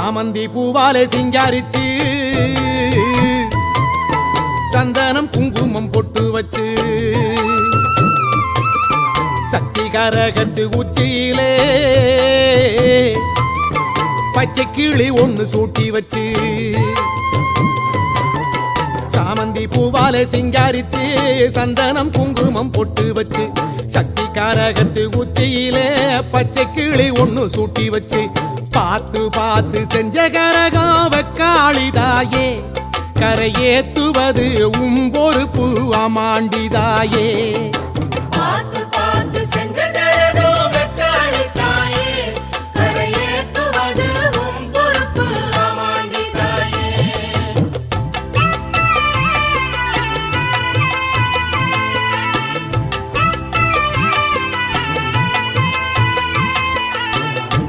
சாமந்தி பூவாலே சிங்காரிச்சு சந்தனம் குங்குமம் பொட்டு வச்சு சக்தி கரகத்து உச்சியிலே பச்சை கிளி ஒண்ணு சூட்டி வச்சு சாமந்தி பூவாலே சிங்காரித்து சந்தனம் குங்குமம் பொட்டு வச்சு சக்தி கரகத்து உச்சியிலே பச்சை கிளி ஒண்ணு சூட்டி வச்சு பார்த்து பார்த்து செஞ்ச கரகம் வெக்காளிதாயே கரையேத்துவது உம்பொறுப்பு அமாண்டிதாயே